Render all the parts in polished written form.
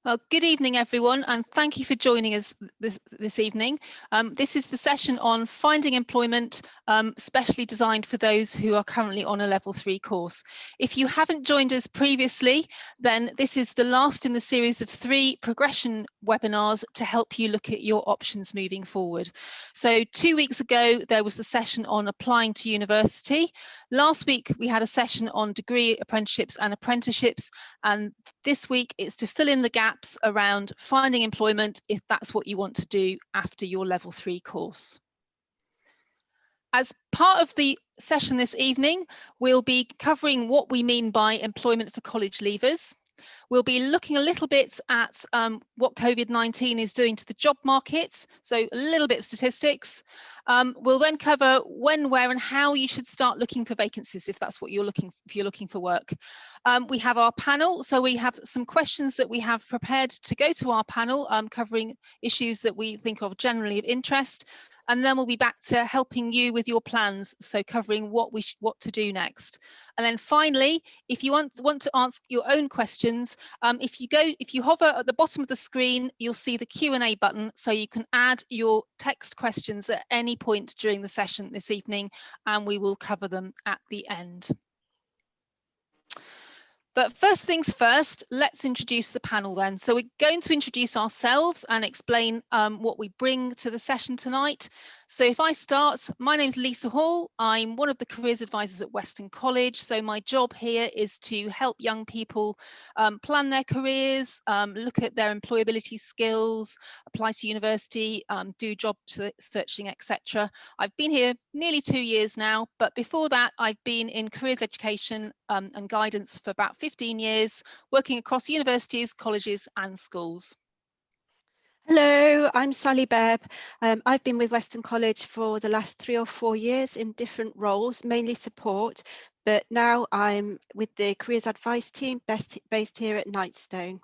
Well, good evening, everyone, and thank you for joining us this evening. This is the session on finding employment, specially designed for those who are currently on a level 3 course. If you haven't joined us previously, then this is the last in the series of 3 progression webinars to help you look at your options moving forward. So 2 weeks ago, there was the session on applying to university. Last week, we had a session on degree apprenticeships and apprenticeships, and this week it's to fill in the gaps around finding employment if that's what you want to do after your level 3 course. As part of the session this evening, we'll be covering what we mean by employment for college leavers. We'll be looking a little bit at what COVID-19 is doing to the job market, so a little bit of statistics. We'll then cover when, where and how you should start looking for vacancies if that's what you're looking for work. We have our panel, so we have some questions that we have prepared to go to our panel, covering issues that we think are generally of interest. And then we'll be back to helping you with your plans, so covering what to do next. And then finally, if you want to ask your own questions, if you hover at the bottom of the screen, you'll see the Q&A button, so you can add your text questions at any point during the session this evening, and we will cover them at the end. But first things first, let's introduce the panel then. So we're going to introduce ourselves and explain what we bring to the session tonight. So if I start, my name's Lisa Hall. I'm one of the careers advisors at Weston College. So my job here is to help young people plan their careers, look at their employability skills, apply to university, do job searching, etc. I've been here nearly 2 years now, but before that, I've been in careers education and guidance for about 15 years, working across universities, colleges and schools. Hello, I'm Sally Bebb. I've been with Weston College for the last 3 or 4 years in different roles, mainly support, but now I'm with the careers advice team based here at Knightstone.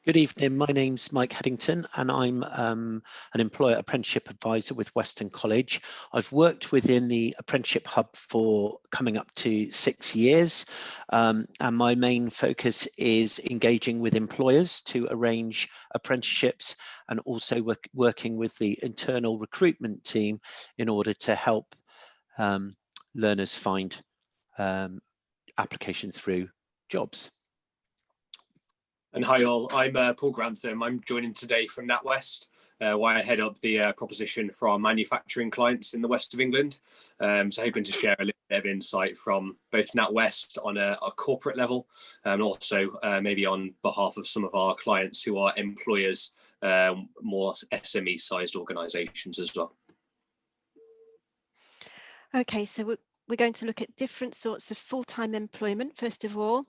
Good evening, my name's Mike Headington and I'm an employer apprenticeship advisor with Weston College. I've worked within the apprenticeship hub for coming up to 6 years, and my main focus is engaging with employers to arrange apprenticeships and also working with the internal recruitment team in order to help learners find application through jobs. And hi all, I'm Paul Grantham. I'm joining today from NatWest, where I head up the proposition for our manufacturing clients in the west of England. So hoping to share a little bit of insight from both NatWest on a corporate level, and also maybe on behalf of some of our clients who are employers, more SME sized organisations as well. Okay, so we're going to look at different sorts of full-time employment first of all,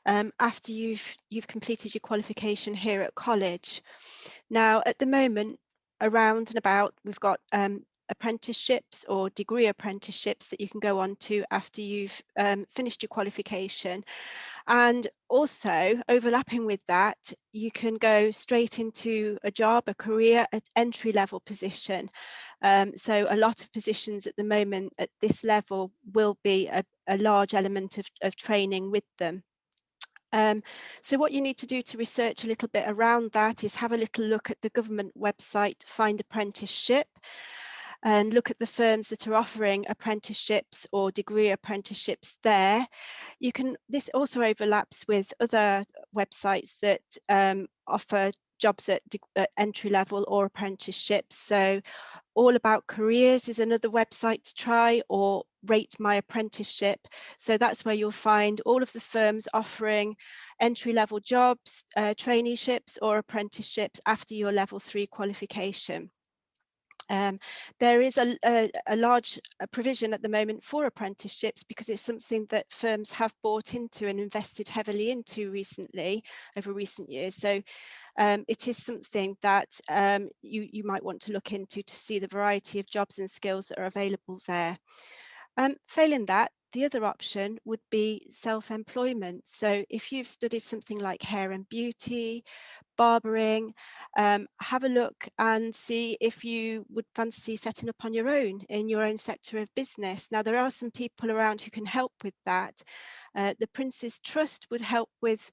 after you've completed your qualification here at college. Now at the moment, around and about, we've got apprenticeships or degree apprenticeships that you can go on to after you've finished your qualification, and also overlapping with that, you can go straight into a job, a career at entry-level position. So a lot of positions at the moment at this level will be a large element of training with them. So what you need to do to research a little bit around that is have a little look at the government website, Find Apprenticeship, and look at the firms that are offering apprenticeships or degree apprenticeships there. This also overlaps with other websites that offer jobs at entry level or apprenticeships. So All About Careers is another website to try, or Rate My Apprenticeship. So that's where you'll find all of the firms offering entry-level jobs, traineeships or apprenticeships after your level 3 qualification. There is a large provision at the moment for apprenticeships because it's something that firms have bought into and invested heavily into recently, over recent years. So it is something that you might want to look into to see the variety of jobs and skills that are available there. Failing that, the other option would be self-employment. So if you've studied something like hair and beauty, barbering, have a look and see if you would fancy setting up on your own in your own sector of business. Now, there are some people around who can help with that. The Prince's Trust would help with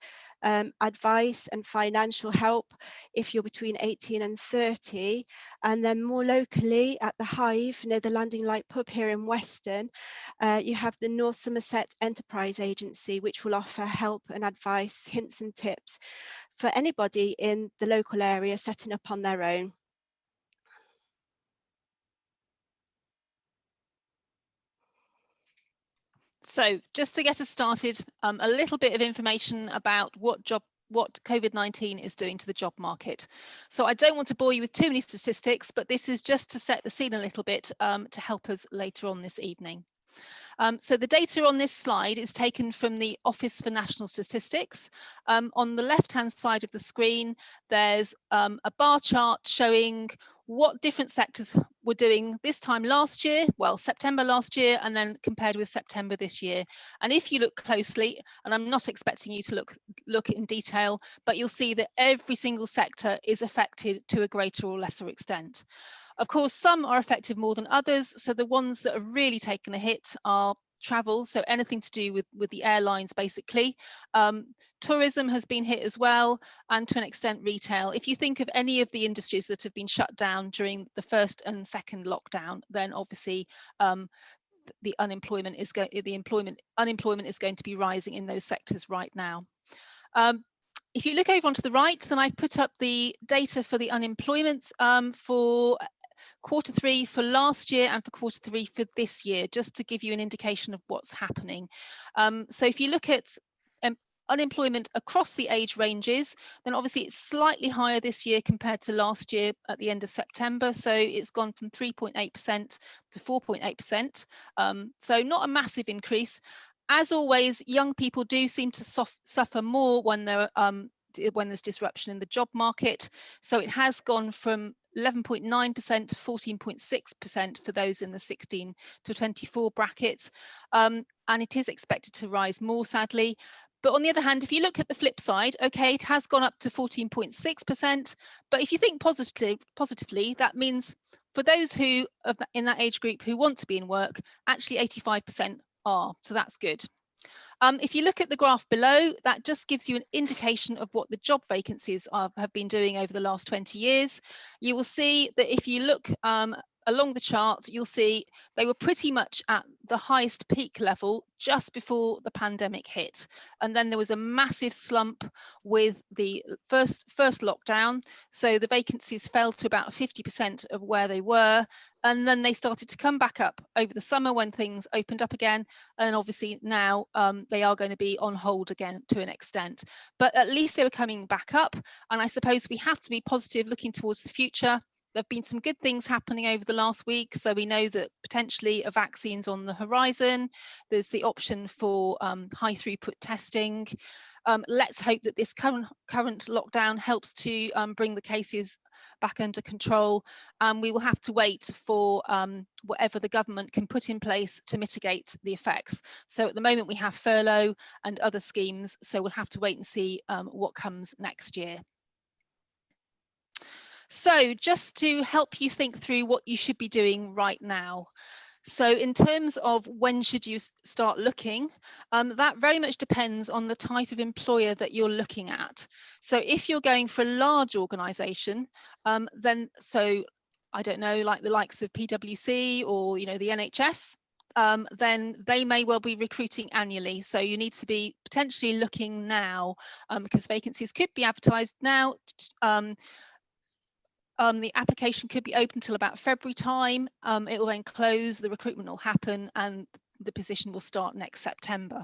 advice and financial help if you're between 18 and 30. And then more locally at the Hive near the Landing Light pub here in Weston, you have the North Somerset Enterprise Agency, which will offer help and advice, hints and tips for anybody in the local area setting up on their own. So just to get us started, a little bit of information about what COVID-19 is doing to the job market. So I don't want to bore you with too many statistics, but this is just to set the scene a little bit to help us later on this evening. So the data on this slide is taken from the Office for National Statistics. On the left-hand side of the screen, there's a bar chart showing what different sectors were doing this time last year, well, September last year, and then compared with September this year. And if you look closely, and I'm not expecting you to look in detail, but you'll see that every single sector is affected to a greater or lesser extent. Of course, some are affected more than others. So the ones that have really taken a hit are travel, so anything to do with the airlines, basically. Tourism has been hit as well, and to an extent retail. If you think of any of the industries that have been shut down during the first and second lockdown, then obviously the unemployment is going to be rising in those sectors right now. If you look over onto the right, then I've put up the data for the unemployment for Q3 for last year and for Q3 for this year, just to give you an indication of what's happening. So if you look at unemployment across the age ranges, then obviously it's slightly higher this year compared to last year at the end of September. So it's gone from 3.8% to 4.8%. So not a massive increase. As always, young people do seem to suffer more when there's disruption in the job market. So it has gone from 11.9% to 14.6% for those in the 16 to 24 brackets. And it is expected to rise more, sadly. But on the other hand, if you look at the flip side, okay, it has gone up to 14.6%. But if you think positively, that means for those who in that age group who want to be in work, actually 85% are. So that's good. If you look at the graph below, that just gives you an indication of what the job vacancies have been doing over the last 20 years. You will see that if you look along the chart, you'll see they were pretty much at the highest peak level just before the pandemic hit. And then there was a massive slump with the first lockdown. So the vacancies fell to about 50% of where they were. And then they started to come back up over the summer when things opened up again. And obviously now they are going to be on hold again to an extent. But at least they were coming back up. And I suppose we have to be positive looking towards the future. There have been some good things happening over the last week. So we know that potentially a vaccine's on the horizon. There's the option for high throughput testing. Let's hope that this current lockdown helps to bring the cases back under control. We will have to wait for whatever the government can put in place to mitigate the effects. So at the moment we have furlough and other schemes. So we'll have to wait and see what comes next year. So just to help you think through what you should be doing right now. So in terms of when should you start looking, that very much depends on the type of employer that you're looking at. So if you're going for a large organisation, then so I don't know, like the likes of PwC or the NHS, then they may well be recruiting annually. So you need to be potentially looking now because vacancies could be advertised now. The application could be open till about February time. It will then close, the recruitment will happen, and the position will start next September.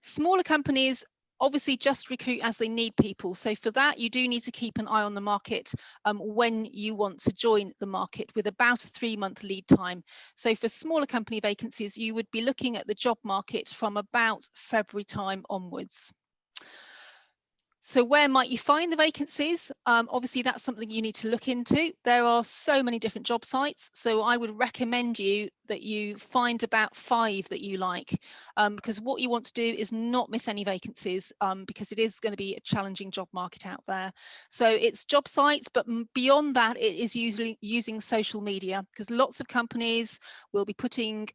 Smaller companies obviously just recruit as they need people. So for that, you do need to keep an eye on the market when you want to join the market with about a 3-month lead time. So for smaller company vacancies, you would be looking at the job market from about February time onwards. So where might you find the vacancies? Obviously, that's something you need to look into. There are so many different job sites. So I would recommend you that you find about 5 that you like, because what you want to do is not miss any vacancies, because it is going to be a challenging job market out there. So it's job sites, but beyond that, it is usually using social media, because lots of companies will be putting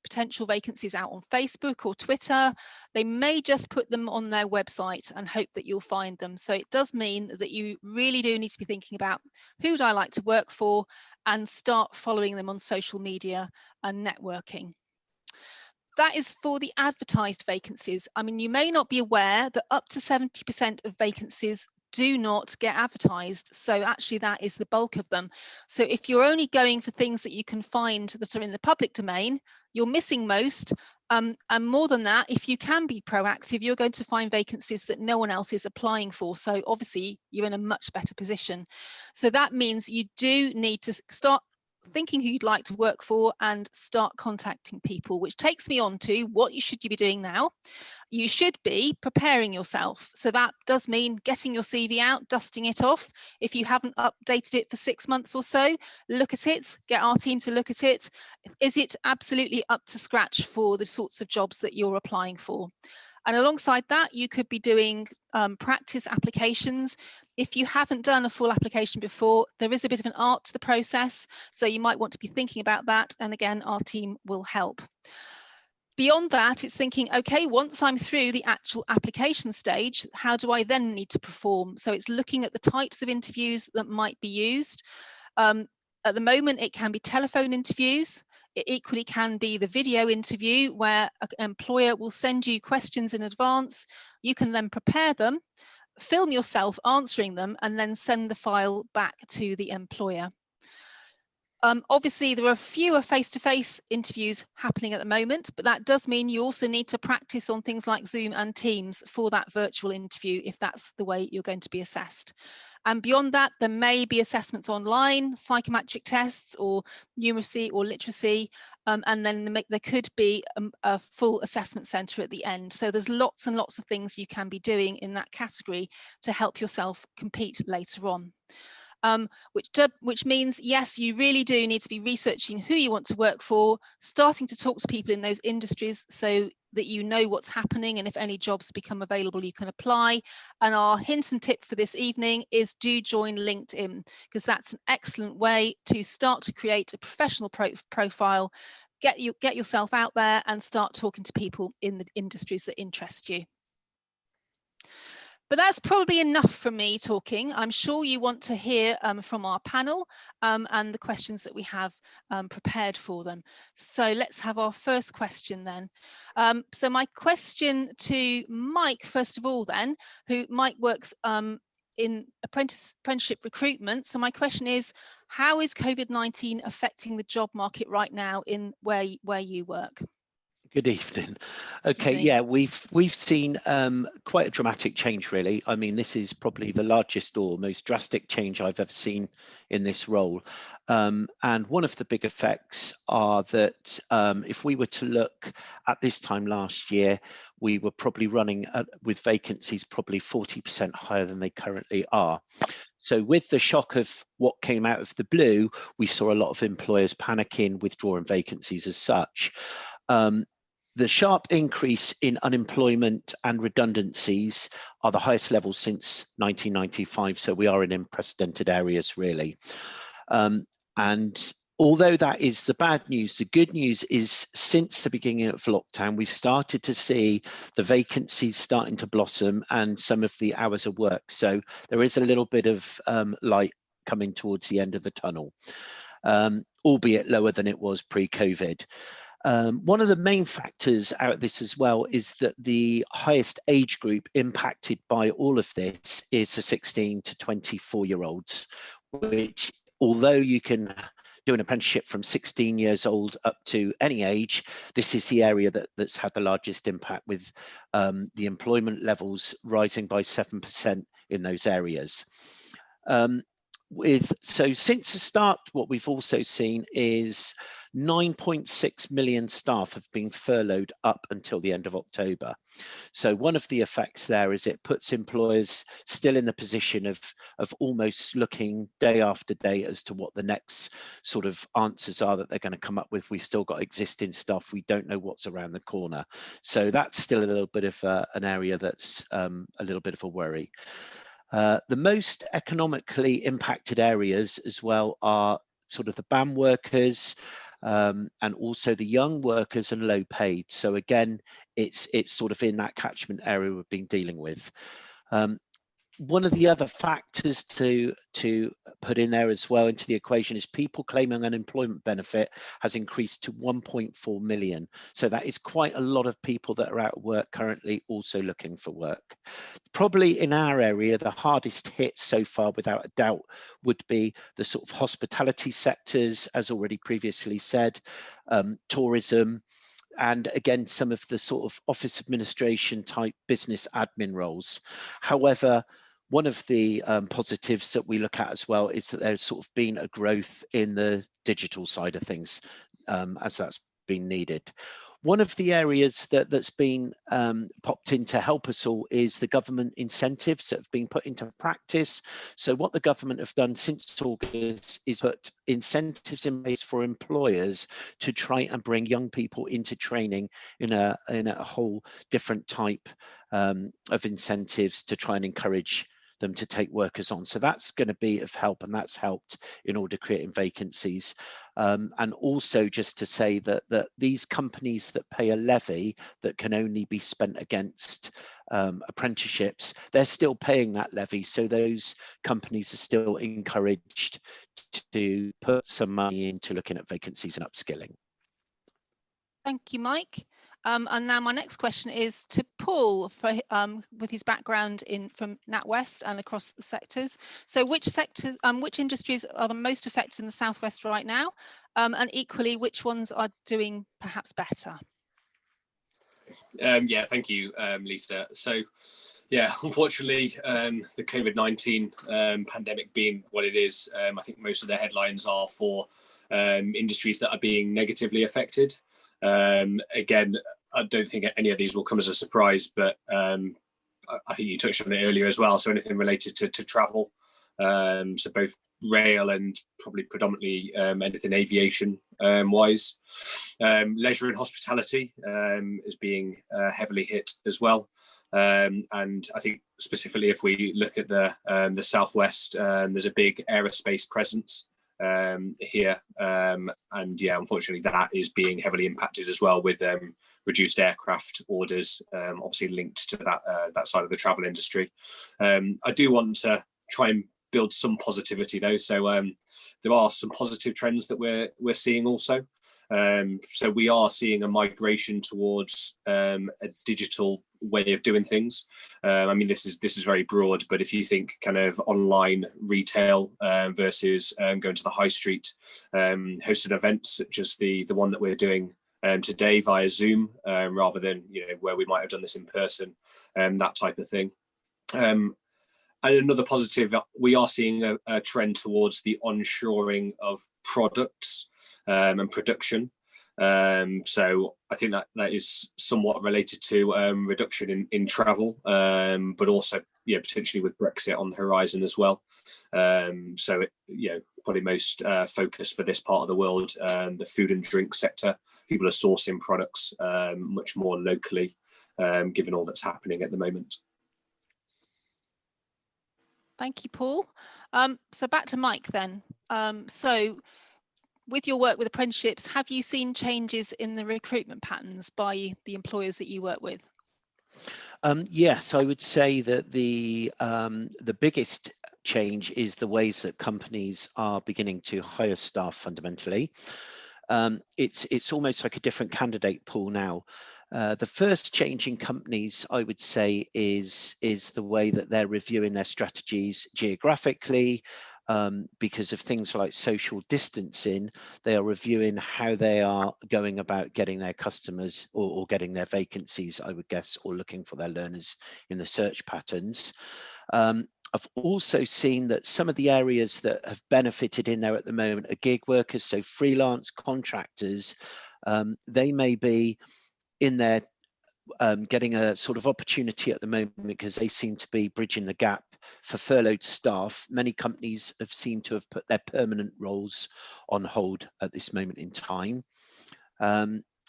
potential vacancies out on Facebook or Twitter. They may just put them on their website and hope that you'll find them. So it does mean that you really do need to be thinking about who do I like to work for, and start following them on social media and networking. That is for the advertised vacancies. I mean, you may not be aware that up to 70% of vacancies do not get advertised. So actually that is the bulk of them. So if you're only going for things that you can find that are in the public domain, you're missing most. And more than that, if you can be proactive, you're going to find vacancies that no one else is applying for. So obviously you're in a much better position. So that means you do need to start thinking who you'd like to work for and start contacting people, which takes me on to what should you be doing now. You should be preparing yourself. So that does mean getting your CV out, dusting it off. If you haven't updated it for 6 months or so, look at it, get our team to look at it. Is it absolutely up to scratch for the sorts of jobs that you're applying for? And alongside that, you could be doing practice applications. If you haven't done a full application before, there is a bit of an art to the process. So you might want to be thinking about that. And again, our team will help. Beyond that, it's thinking, okay, once I'm through the actual application stage, how do I then need to perform? So it's looking at the types of interviews that might be used. At the moment, it can be telephone interviews. It equally can be the video interview where an employer will send you questions in advance. You can then prepare them, film yourself answering them, and then send the file back to the employer. Obviously, there are fewer face-to-face interviews happening at the moment, but that does mean you also need to practice on things like Zoom and Teams for that virtual interview, if that's the way you're going to be assessed. And beyond that, there may be assessments online, psychometric tests or numeracy or literacy, and then there could be a full assessment centre at the end. So there's lots and lots of things you can be doing in that category to help yourself compete later on. Which means, yes, you really do need to be researching who you want to work for, starting to talk to people in those industries so that you know what's happening, and if any jobs become available, you can apply. And our hint and tip for this evening is do join LinkedIn, because that's an excellent way to start to create a professional profile, get yourself out there and start talking to people in the industries that interest you. But that's probably enough from me talking. I'm sure you want to hear from our panel and the questions that we have prepared for them. So let's have our first question then. So my question to Mike, first of all then, Mike works in apprenticeship recruitment. So my question is, how is COVID-19 affecting the job market right now in where you work? Good evening. Okay, yeah, we've seen quite a dramatic change, really. I mean, this is probably the largest or most drastic change I've ever seen in this role. And one of the big effects are that if we were to look at this time last year, we were probably running with vacancies probably 40% higher than they currently are. So with the shock of what came out of the blue, we saw a lot of employers panicking, withdrawing vacancies as such. The sharp increase in unemployment and redundancies are the highest levels since 1995, so we are in unprecedented areas, really. And although that is the bad news, the good news is since the beginning of lockdown, we've started to see the vacancies starting to blossom and some of the hours of work. So there is a little bit of light coming towards the end of the tunnel, albeit lower than it was pre-COVID. One of the main factors out of this as well is that the highest age group impacted by all of this is the 16 to 24-year-olds, which, although you can do an apprenticeship from 16 years old up to any age, this is the area that's had the largest impact, with the employment levels rising by 7% in those areas. So since the start, what we've also seen is 9.6 million staff have been furloughed up until the end of October. So one of the effects there is it puts employers still in the position of almost looking day after day as to what the next sort of answers are that they're going to come up with. We've still got existing stuff. We don't know what's around the corner. So that's still a little bit of an area that's a little bit of a worry. The most economically impacted areas as well are sort of the BAM workers, and also the young workers and low paid. So again, it's sort of in that catchment area we've been dealing with. One of the other factors to put in there as well into the equation is people claiming unemployment benefit has increased to 1.4 million. So that is quite a lot of people that are out of work currently also looking for work. Probably in our area, the hardest hit so far, without a doubt, would be the sort of hospitality sectors, as already previously said, tourism, and again, some of the sort of office administration type business admin roles. However, one of the positives that we look at as well is that there's sort of been a growth in the digital side of things as that's been needed. One of the areas that's been popped in to help us all is the government incentives that have been put into practice. So what the government have done since August is put incentives in place for employers to try and bring young people into training in a whole different type of incentives to try and encourage them to take workers on. So that's going to be of help, and that's helped in order creating vacancies. And also just to say that these companies that pay a levy that can only be spent against apprenticeships, they're still paying that levy. So those companies are still encouraged to put some money into looking at vacancies and upskilling. Thank you, Mike. And now my next question is to Paul, for with his background from NatWest and across the sectors. So which sectors, which industries are the most affected in the Southwest right now? And equally, which ones are doing perhaps better? Yeah, thank you, Lisa. So, yeah, unfortunately, the COVID-19 pandemic being what it is, I think most of the headlines are for industries that are being negatively affected. Again, I don't think any of these will come as a surprise, but I think you touched on it earlier as well. So anything related to travel, so both rail and probably predominantly anything aviation wise. Leisure and hospitality is being heavily hit as well. And I think specifically if we look at the Southwest, there's a big aerospace presence here, and yeah, unfortunately that is being heavily impacted as well with reduced aircraft orders, obviously linked to that side of the travel industry. I do want to try and build some positivity though, so there are some positive trends that we're seeing also. So we are seeing a migration towards a digital way of doing things. I mean, this is very broad, but if you think kind of online retail versus going to the high street, hosted events such as the one that we're doing today via Zoom, rather than where we might have done this in person, that type of thing. And another positive, we are seeing a trend towards the onshoring of products and production. So I think that is somewhat related to reduction in travel, but also potentially with Brexit on the horizon as well. So probably most focus for this part of the world, the food and drink sector. People are sourcing products much more locally, given all that's happening at the moment. Thank you, Paul. So back to Mike then. So with your work with apprenticeships, have you seen changes in the recruitment patterns by the employers that you work with? Yes, I would say that the biggest change is the ways that companies are beginning to hire staff fundamentally. It's almost like a different candidate pool now. The first change in companies, I would say, is the way that they're reviewing their strategies geographically. Because of things like social distancing, they are reviewing how they are going about getting their customers or getting their vacancies, I would guess, or looking for their learners in the search patterns. I've also seen that some of the areas that have benefited in there at the moment are gig workers, so freelance contractors. They may be in there getting a sort of opportunity at the moment because they seem to be bridging the gap for furloughed staff. Many companies have seemed to have put their permanent roles on hold at this moment in time.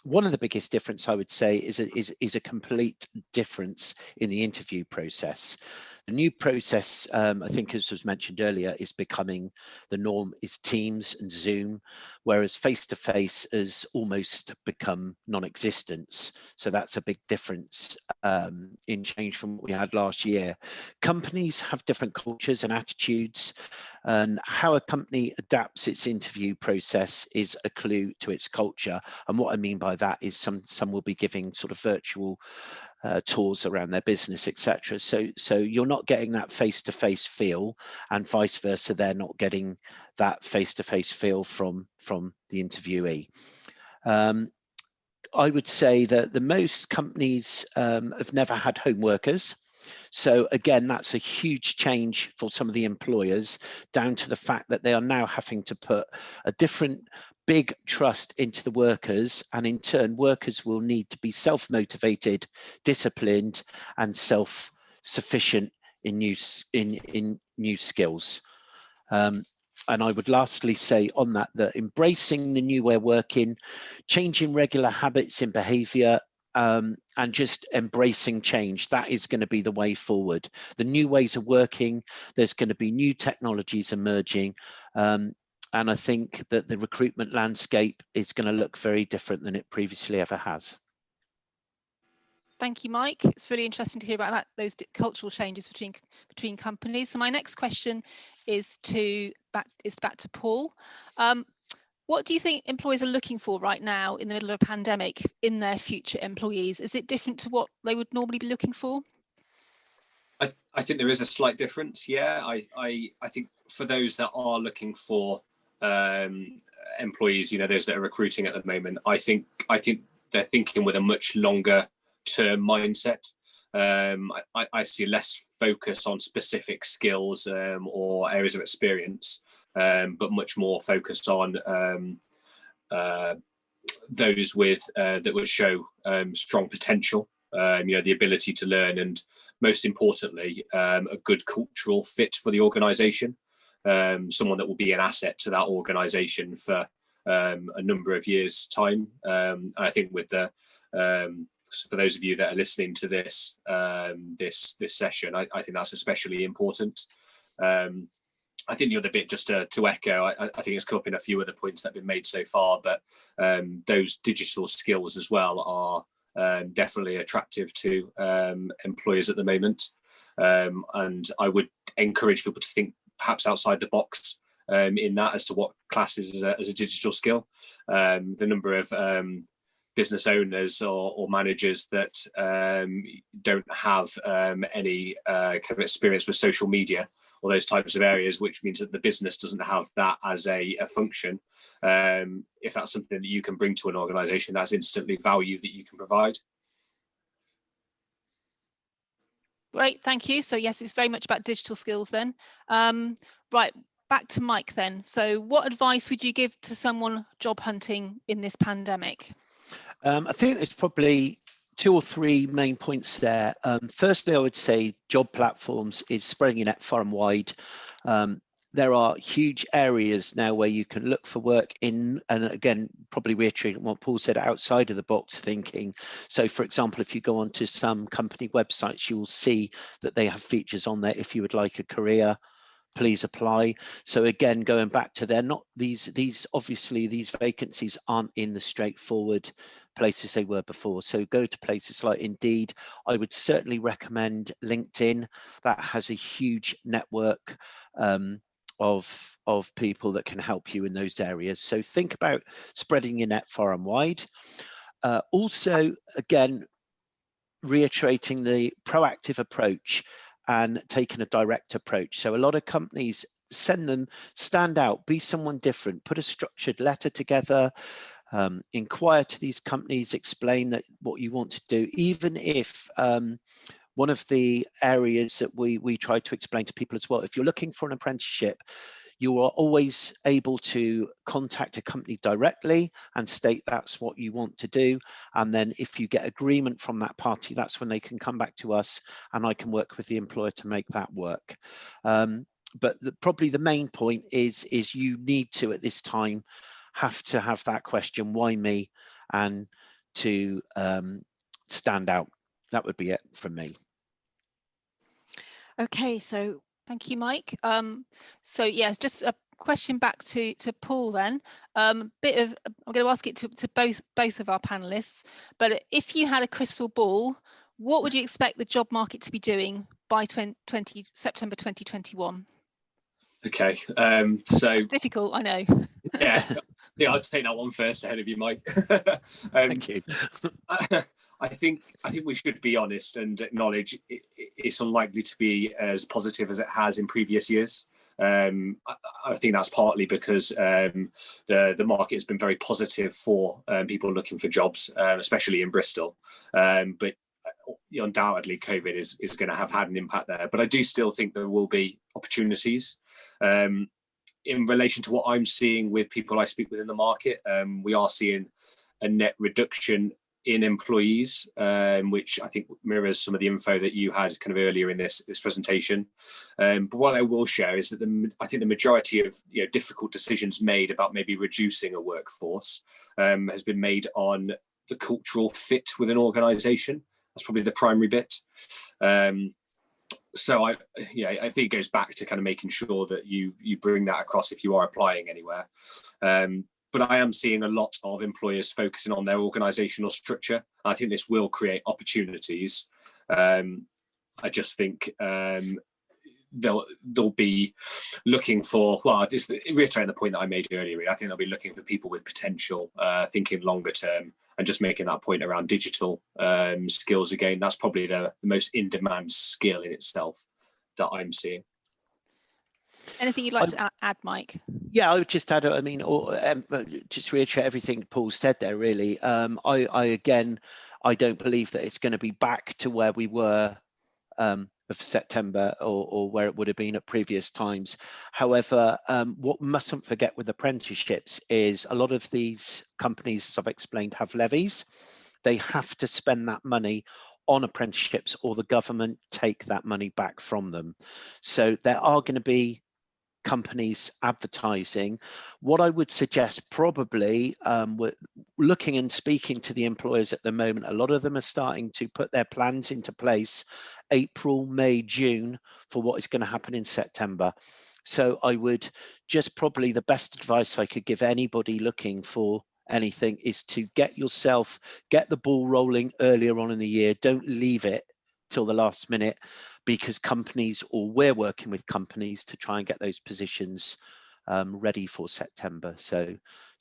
One of the biggest difference I would say is a complete difference in the interview process. The new process, I think, as was mentioned earlier, is becoming the norm, is Teams and Zoom, whereas face-to-face has almost become non-existent. So that's a big difference in change from what we had last year. Companies have different cultures and attitudes, and how a company adapts its interview process is a clue to its culture. And what I mean by that is some will be giving sort of virtual tours around their business, etc. So you're not getting that face-to-face feel, and vice versa, they're not getting that face-to-face feel from the interviewee. I would say that the most companies have never had home workers. So again, that's a huge change for some of the employers, down to the fact that they are now having to put a different big trust into the workers, and in turn workers will need to be self-motivated, disciplined and self-sufficient in new skills. And I would lastly say on that embracing the new way of working, changing regular habits in behavior, and just embracing change, that is going to be the way forward. The new ways of working, there's going to be new technologies emerging, and I think that the recruitment landscape is going to look very different than it previously ever has. Thank you, Mike. It's really interesting to hear about that, those cultural changes between companies. So my next question is back to Paul. What do you think employers are looking for right now in the middle of a pandemic in their future employees? Is it different to what they would normally be looking for? I think there is a slight difference. Yeah, I think for those that are looking for employees, those that are recruiting at the moment, I think they're thinking with a much longer term mindset. I see less focus on specific skills or areas of experience, but much more focus on those with that would show strong potential, the ability to learn, and most importantly, a good cultural fit for the organisation. Someone that will be an asset to that organisation for a number of years' time. I think with the for those of you that are listening to this this session, I think that's especially important. I think the other bit, just to echo, I think it's come up in a few other points that have been made so far, but those digital skills as well are definitely attractive to employers at the moment. And I would encourage people to think perhaps outside the box in that as to what classes as a digital skill. The number of business owners or managers that don't have any kind of experience with social media or those types of areas, which means that the business doesn't have that as a function. If that's something that you can bring to an organisation, that's instantly value that you can provide. Great, thank you. So yes, it's very much about digital skills then. Right, back to Mike then. So what advice would you give to someone job hunting in this pandemic? I think there's probably 2 or 3 main points there. Firstly, I would say job platforms is spreading your net far and wide. There are huge areas now where you can look for work in, and again, probably reiterating what Paul said, outside of the box thinking. So for example, if you go onto some company websites, you will see that they have features on there. If you would like a career, please apply. So again, going back to they're not these obviously these vacancies aren't in the straightforward places they were before. So go to places like Indeed. I would certainly recommend LinkedIn. That has a huge network of people that can help you in those areas. So think about spreading your net far and wide. Also, again, reiterating the proactive approach and taking a direct approach. So a lot of companies stand out, be someone different, put a structured letter together, inquire to these companies, explain that what you want to do, even if one of the areas that we try to explain to people as well, if you're looking for an apprenticeship, you are always able to contact a company directly and state that's what you want to do. And then if you get agreement from that party, that's when they can come back to us and I can work with the employer to make that work. But probably the main point is you need to, at this time, have to have that question, why me, and to stand out. That would be it from me. Okay, so thank you, Mike. So yes, just a question back to Paul then. I'm going to ask it to both of our panelists, but if you had a crystal ball, what would you expect the job market to be doing by September 2021? Okay, so difficult, I know. Yeah, I'll take that one first ahead of you, Mike. Thank you. I think we should be honest and acknowledge it's unlikely to be as positive as it has in previous years. I think that's partly because the market has been very positive for people looking for jobs, especially in Bristol. But undoubtedly, COVID is going to have had an impact there. But I do still think there will be opportunities. In relation to what I'm seeing with people I speak with in the market, we are seeing a net reduction in employees, which I think mirrors some of the info that you had kind of earlier in this presentation. But what I will share is that I think the majority of difficult decisions made about maybe reducing a workforce has been made on the cultural fit with an organisation. That's probably the primary bit. So I think it goes back to kind of making sure that you bring that across if you are applying anywhere. But I am seeing a lot of employers focusing on their organisational structure. I think this will create opportunities. I just think they'll be looking for, well, just reiterating the point that I made earlier, I think they'll be looking for people with potential, thinking longer term, and just making that point around digital skills again. That's probably the most in-demand skill in itself that I'm seeing. Anything you'd like to add, Mike? Yeah, I would just add, I mean, just reiterate everything Paul said there, really. I don't believe that it's going to be back to where we were of September or where it would have been at previous times. However, what we mustn't forget with apprenticeships is a lot of these companies, as I've explained, have levies. They have to spend that money on apprenticeships or the government take that money back from them. So there are going to be companies advertising. What I would suggest probably, we're looking and speaking to the employers at the moment, a lot of them are starting to put their plans into place April, May, June for what is going to happen in September. So I would just probably the best advice I could give anybody looking for anything is to get the ball rolling earlier on in the year. Don't leave it till the last minute, because companies, or we're working with companies to try and get those positions ready for September. So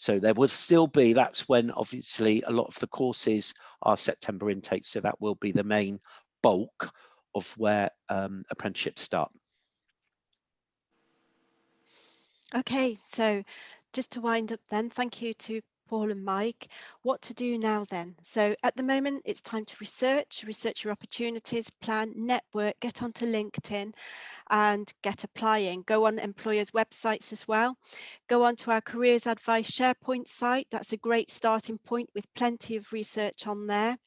there will still be, that's when obviously a lot of the courses are September intake. So that will be the main bulk of where apprenticeships start. okay, so just to wind up then, thank you to Paul and Mike. What to do now then? So at the moment, it's time to research your opportunities, plan, network, get onto LinkedIn and get applying. Go on employers' websites as well. Go onto our Careers Advice SharePoint site. That's a great starting point with plenty of research on there.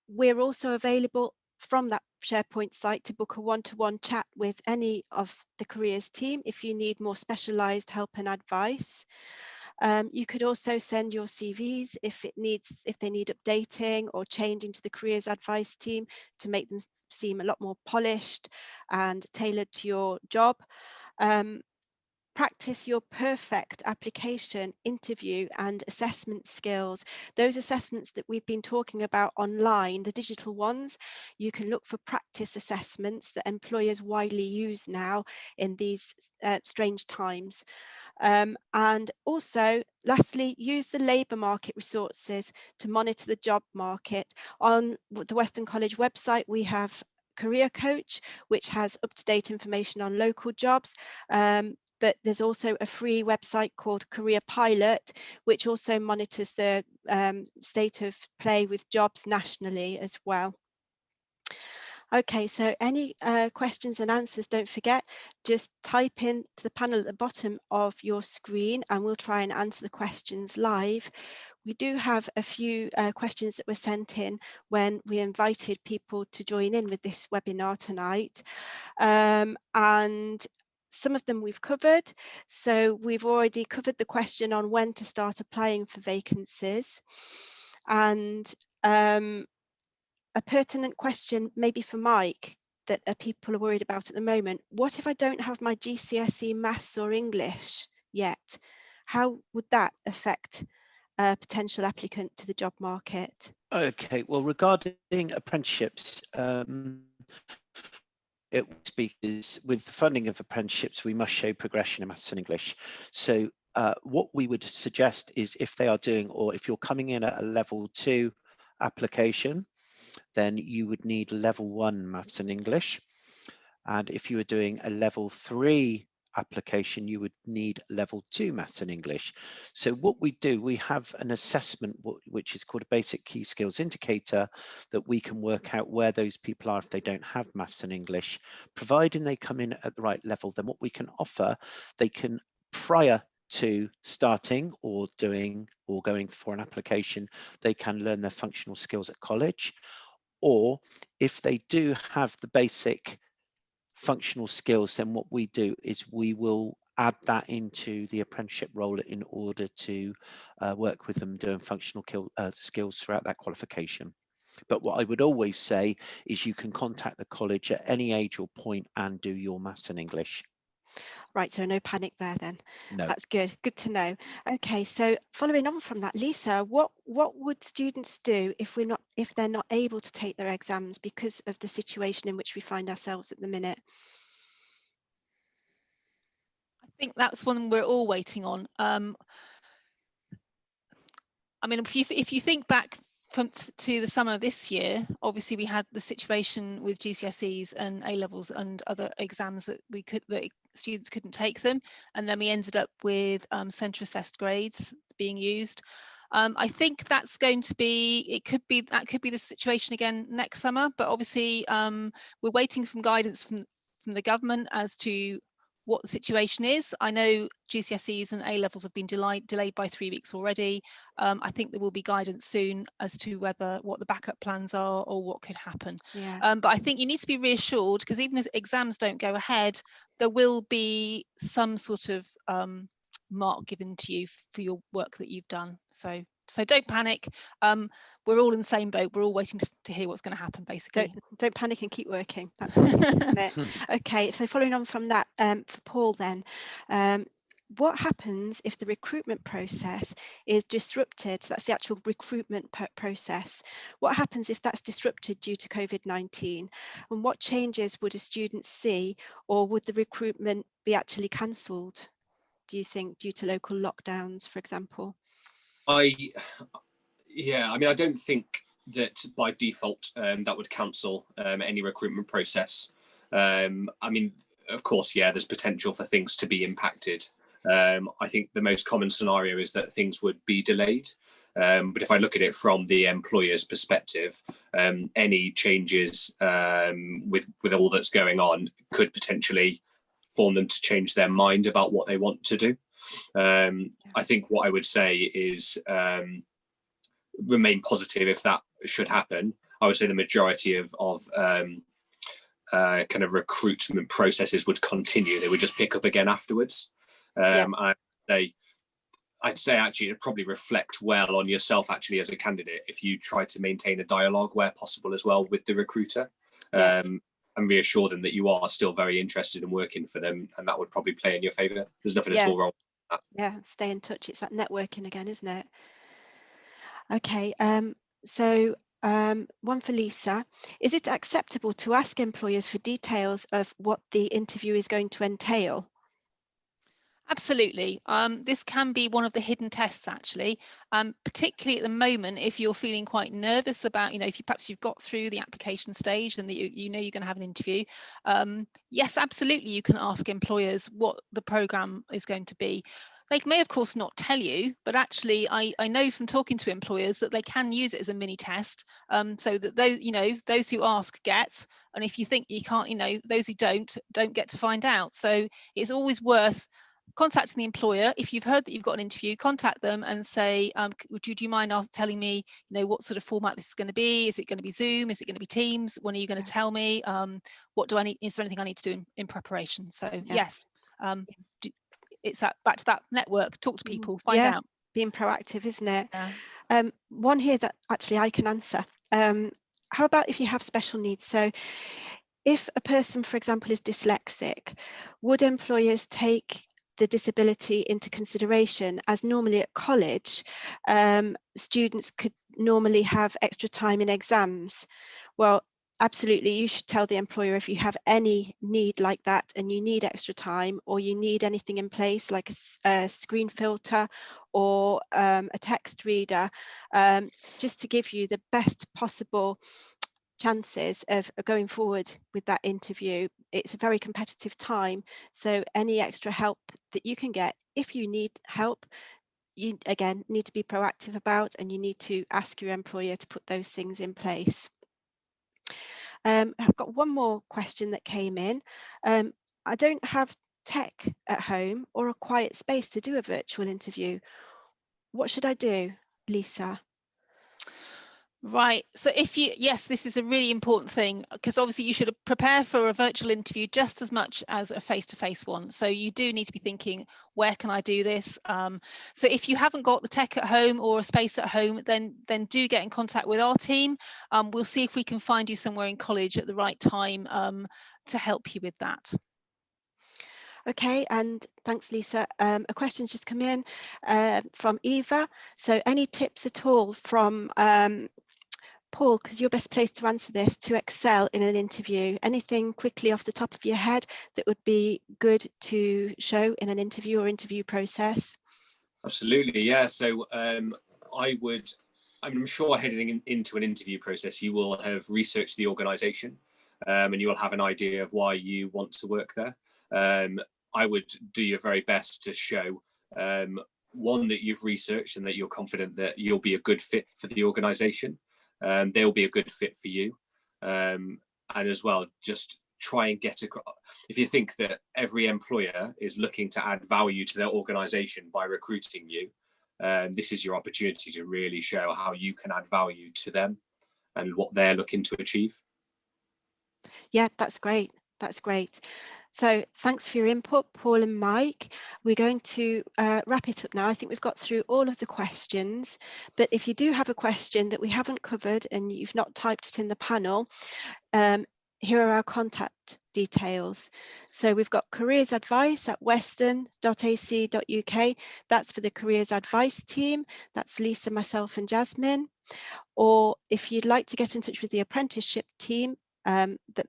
We're also available from that SharePoint site to book a one-to-one chat with any of the careers team if you need more specialised help and advice. You could also send your CVs if they need updating or changing to the careers advice team to make them seem a lot more polished and tailored to your job. Practice your perfect application, interview and assessment skills. Those assessments that we've been talking about online, the digital ones, you can look for practice assessments that employers widely use now in these strange times. And also, lastly, use the labour market resources to monitor the job market. On the Weston College website, we have Career Coach, which has up-to-date information on local jobs. But there's also a free website called Career Pilot, which also monitors the state of play with jobs nationally as well. Okay, so any questions and answers, don't forget, just type in to the panel at the bottom of your screen and we'll try and answer the questions live. We do have a few questions that were sent in when we invited people to join in with this webinar tonight. And some of them we've covered. So we've already covered the question on when to start applying for vacancies. And a pertinent question maybe for Mike that people are worried about at the moment. What if I don't have my GCSE maths or English yet? How would that affect a potential applicant to the job market? Okay, well, regarding apprenticeships, it speaks with the funding of apprenticeships, we must show progression in maths and English. So what we would suggest is if they are doing, or if you're coming in at a level 2 application, then you would need level 1 maths and English. And if you were doing a level 3 application, you would need level 2 maths and English. So what we do, we have an assessment which is called a basic key skills indicator that we can work out where those people are if they don't have maths and English. Providing they come in at the right level, then what we can offer, they can, prior to starting or doing or going for an application, they can learn their functional skills at college. Or if they do have the basic functional skills, then what we do is we will add that into the apprenticeship role in order to work with them doing functional skills throughout that qualification. But what I would always say is you can contact the college at any age or point and do your maths and English. Right, so no panic there then. No. That's good to know. Okay, so following on from that, Lisa, what would students do if they're not able to take their exams because of the situation in which we find ourselves at the minute? I think that's one we're all waiting on. I mean, if you think back to the summer of this year, obviously we had the situation with GCSEs and A-levels and other exams that students couldn't take them, and then we ended up with centre assessed grades being used. I think that's going to be, that could be the situation again next summer, but obviously we're waiting for guidance from the government as to what the situation is. I know GCSEs and A-levels have been delayed by 3 weeks already. I think there will be guidance soon as to what the backup plans are or what could happen. Yeah. But I think you need to be reassured, because even if exams don't go ahead, there will be some sort of mark given to you for your work that you've done. So don't panic. We're all in the same boat. We're all waiting to hear what's going to happen, basically. Don't panic and keep working. That's what it is, isn't it? Okay, so following on from that, for Paul then, what happens if the recruitment process is disrupted? So that's the actual recruitment process. What happens if that's disrupted due to COVID-19? And what changes would a student see, or would the recruitment be actually cancelled, do you think, due to local lockdowns, for example? Yeah, I mean, I don't think that by default that would cancel any recruitment process. I mean, of course, yeah, there's potential for things to be impacted. I think the most common scenario is that things would be delayed. But if I look at it from the employer's perspective, any changes with all that's going on could potentially form them to change their mind about what they want to do. I think what I would say is remain positive if that should happen. I would say the majority of kind of recruitment processes would continue. They would just pick up again afterwards. I'd say actually it'd probably reflect well on yourself actually as a candidate if you try to maintain a dialogue where possible as well with the recruiter, and reassure them that you are still very interested in working for them, and that would probably play in your favour. There's nothing at all wrong with that. Yeah, stay in touch. It's that networking again, isn't it? Okay, so one for Lisa. Is it acceptable to ask employers for details of what the interview is going to entail? Absolutely. This can be one of the hidden tests, actually, particularly at the moment if you're feeling quite nervous about, if perhaps you've got through the application stage and that you know you're going to have an interview. Yes, absolutely, you can ask employers what the programme is going to be. They may, of course, not tell you, but actually I know from talking to employers that they can use it as a mini test, so that those who ask get, and if you think you can't, those who don't get to find out. So it's always worth contacting the employer. If you've heard that you've got an interview, contact them and say, do you mind telling me, what sort of format this is going to be? Is it going to be Zoom? Is it going to be Teams? When are you going to tell me? What do I need? Is there anything I need to do in preparation? So yes, it's back to that network. Talk to people, find out. Being proactive, isn't it? Yeah. One here that actually I can answer. How about if you have special needs? So if a person, for example, is dyslexic, would employers take the disability into consideration? As normally at college, students could normally have extra time in exams. Well, absolutely, you should tell the employer if you have any need like that and you need extra time, or you need anything in place like a screen filter or a text reader, just to give you the best possible chances of going forward with that interview. It's a very competitive time, so any extra help that you can get, if you need help, you again need to be proactive about, and you need to ask your employer to put those things in place. I've got one more question that came in. I don't have tech at home or a quiet space to do a virtual interview. What should I do, Lisa? Right, so yes, this is a really important thing, because obviously you should prepare for a virtual interview just as much as a face-to-face one. So you do need to be thinking, where can I do this? So if you haven't got the tech at home or a space at home, then do get in contact with our team. We'll see if we can find you somewhere in college at the right time to help you with that. Okay, and thanks, Lisa. A question's just come in from Eva. So any tips at all from Paul, because you're best placed to answer this, to excel in an interview? Anything quickly off the top of your head that would be good to show in an interview or interview process? Absolutely, yeah. So I'm sure heading into an interview process, you will have researched the organisation, and you will have an idea of why you want to work there. I would do your very best to show one, that you've researched and that you're confident that you'll be a good fit for the organisation. They'll be a good fit for you, and as well, just try and get across. If you think that every employer is looking to add value to their organisation by recruiting you, this is your opportunity to really show how you can add value to them and what they're looking to achieve. Yeah, that's great. That's great. So thanks for your input, Paul and Mike. We're going to wrap it up now. I think we've got through all of the questions, but if you do have a question that we haven't covered and you've not typed it in the panel, here are our contact details. So we've got careers advice at weston.ac.uk. That's for the careers advice team. That's Lisa, myself and Jasmine. Or if you'd like to get in touch with the apprenticeship team that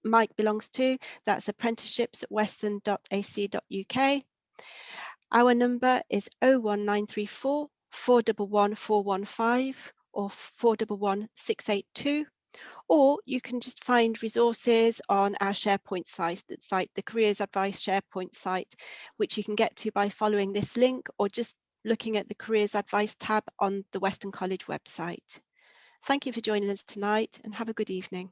Mike belongs to, that's apprenticeships at weston.ac.uk. Our number is 01934 411 415 or 411 682. Or you can just find resources on our SharePoint site, the Careers Advice SharePoint site, which you can get to by following this link or just looking at the Careers Advice tab on the Weston College website. Thank you for joining us tonight and have a good evening.